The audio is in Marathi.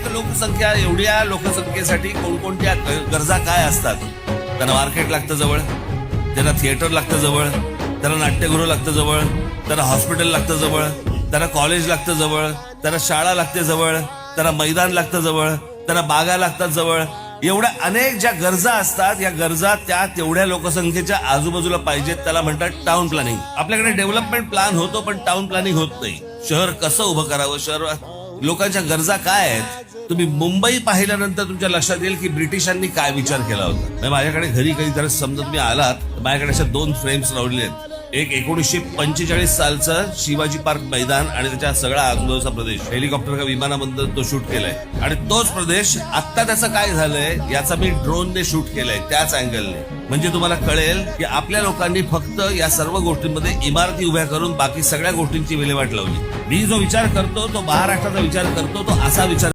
अनेक लोकसंख्या, एवढ्या लोकसंख्येसाठी कोणकोणत्या गरजा काय असतात. त्यांना मार्केट लागतं जवळ, त्यांना थिएटर लागतं जवळ, त्यांना नाट्यगृह लागतं जवळ, त्यांना हॉस्पिटल लागतं जवळ, त्यांना कॉलेज लागतं जवळ, त्यांना शाळा लागते जवळ, त्यांना मैदान लागतं जवळ, त्यांना बागा लागतात जवळ. एवढ्या अनेक ज्या गरजा असतात, या गरजा त्या तेवढ्या लोकसंख्येच्या आजूबाजूला पाहिजेत. त्याला म्हणतात टाउन प्लॅनिंग. आपल्याकडे डेव्हलपमेंट प्लॅन होतो, पण टाउन प्लॅनिंग होत नाही. शहर कसं उभं करावं, शहर लोकांच्या गरजा काय आहेत. तुम्ही मुंबई पाहिल्यानंतर तुमच्या लक्षात येईल की ब्रिटिशांनी काय विचार केला होता. माझ्याकडे घरी कधीतरी समजा तुम्ही आलात, माझ्याकडे अशा 2 फ्रेम्स लावलेले आहेत. एक 1945 सालचं शिवाजी पार्क मैदान आणि त्याच्या सगळा आजूबाजूचा प्रदेश हेलिकॉप्टर का विमानामधून तो शूट केलाय. आणि तोच प्रदेश आता त्याचं काय झालंय याचा मी ड्रोनने शूट केलाय, त्याच अँगलने. म्हणजे तुम्हाला कळेल की आपल्या लोकांनी फक्त या सर्व गोष्टींमध्ये इमारती उभ्या करून बाकी सगळ्या गोष्टींची विल्हेवाट लावली. मी जो विचार करतो तो महाराष्ट्राचा विचार करतो, तो असा विचार